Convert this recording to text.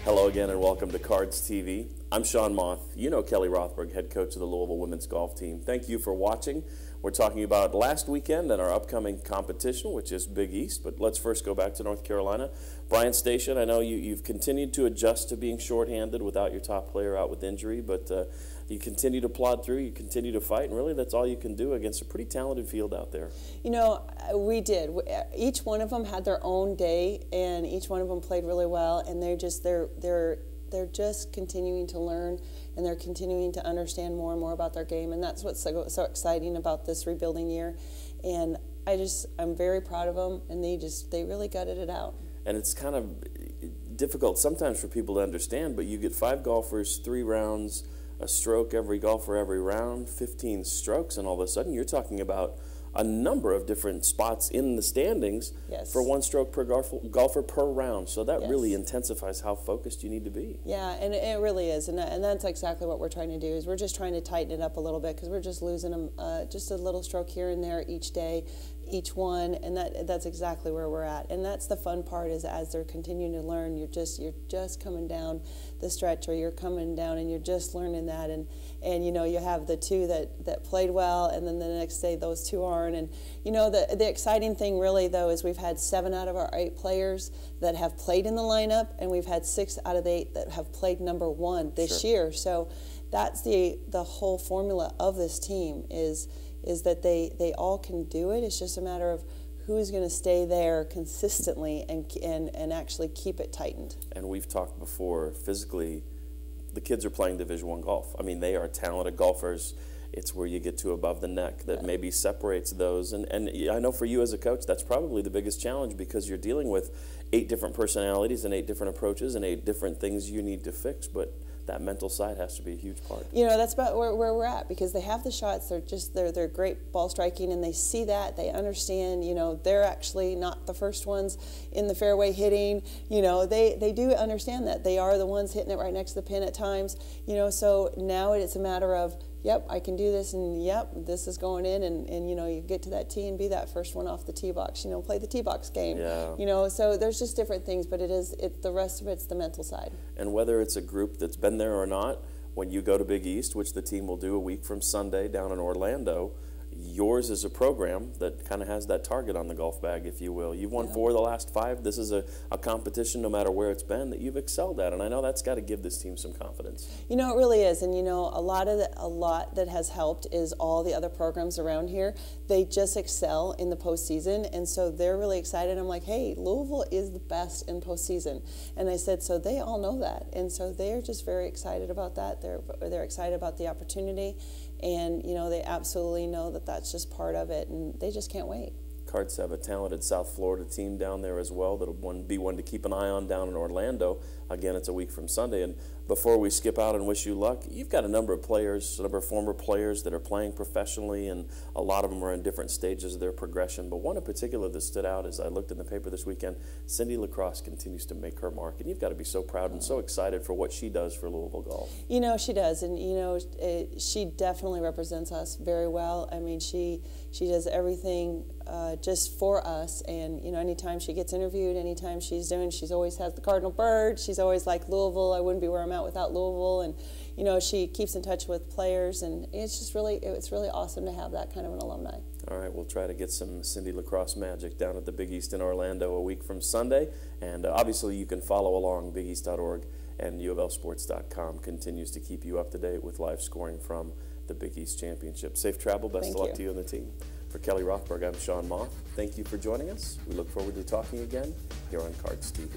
Hello again and welcome to Cards TV. I'm Sean Moth. You know Kelly Rothberg, head coach of the Louisville women's golf team. Thank you for watching. We're talking about last weekend and our upcoming competition, which is Big East. But let's first go back to North Carolina. Bryant Station, I know you've continued to adjust to being shorthanded without your top player out with injury, but you continue to plod through, you continue to fight, and really that's all you can do against a pretty talented field out there. You know, we did. Each one of them had their own day, and each one of them played really well, and they're just continuing to learn, and they're continuing to understand more and more about their game, and that's what's so exciting about this rebuilding year. And I'm very proud of them, and they really gutted it out. And it's kind of difficult sometimes for people to understand, but you get 5 golfers, 3 rounds, a stroke every golfer every round, 15 strokes, and all of a sudden you're talking about a number of different spots in the standings. Yes. For 1 stroke per golfer per round. So that really intensifies how focused you need to be. Yeah, and it really is, and that's exactly what we're trying to do. Is we're just trying to tighten it up a little bit because we're just losing them just a little stroke here and there each day, each one, and that's exactly where we're at. And that's the fun part, is as they're continuing to learn, you're just coming down the stretch, or you're coming down and you're just learning that, and you know, you have the 2 that played well, and then the next day those 2 aren't. And you know, the exciting thing really though is we've had 7 out of our 8 players that have played in the lineup, and we've had 6 out of the 8 that have played number 1 this year. So that's the whole formula of this team is that they all can do it. It's just a matter of who's going to stay there consistently and actually keep it tightened. And we've talked before, physically, the kids are playing Division I golf. I mean, they are talented golfers. It's where you get to above the neck that maybe separates those. And I know for you as a coach, that's probably the biggest challenge, because you're dealing with 8 different personalities and 8 different approaches and 8 different things you need to fix. But that mental side has to be a huge part. You know, that's about where we're at, because they have the shots. They're great ball striking, and they see that. They understand, you know, they're actually not the first ones in the fairway hitting. You know, they do understand that. They are the ones hitting it right next to the pin at times. You know, so now it's a matter of, yep, I can do this, and yep, this is going in, and you know, you get to that tee and be that first one off the tee box, you know, play the tee box game. Yeah. You know, so there's just different things, but the rest of it's the mental side. And whether it's a group that's been there or not, when you go to Big East, which the team will do a week from Sunday down in Orlando, yours is a program that kind of has that target on the golf bag, if you will. You've won 4 of the last 5. This is a competition, no matter where it's been, that you've excelled at, and I know that's got to give this team some confidence. You know, it really is, and you know, a lot that has helped is all the other programs around here. They just excel in the postseason, and so they're really excited. I'm like, hey, Louisville is the best in postseason, and I said, so they all know that, and so they're just very excited about that. They're excited about the opportunity. And, you know, they absolutely know that that's just part of it, and they just can't wait. Cards have a talented South Florida team down there as well that'll be one to keep an eye on down in Orlando. Again, it's a week from Sunday. And before we skip out and wish you luck, you've got a number of players, a number of former players that are playing professionally, and a lot of them are in different stages of their progression. But one in particular that stood out as I looked in the paper this weekend, Cindy Lacrosse continues to make her mark. And you've got to be so proud and so excited for what she does for Louisville golf. You know, she does. And, you know, she definitely represents us very well. I mean, she does everything just for us, and you know, anytime she gets interviewed, anytime she's always has the cardinal bird. She's always like, Louisville, I wouldn't be where I'm at without Louisville. And you know, she keeps in touch with players, and it's really awesome to have that kind of an alumni. All right, we'll try to get some Cindy Lacrosse magic down at the Big East in Orlando a week from Sunday, and obviously you can follow along. BigEast.org and UofLSports.com continues to keep you up to date with live scoring from the Big East Championship. Safe travel. Best of luck to you and the team. For Kelly Rothberg, I'm Sean Moth. Thank you for joining us. We look forward to talking again here on Cards TV.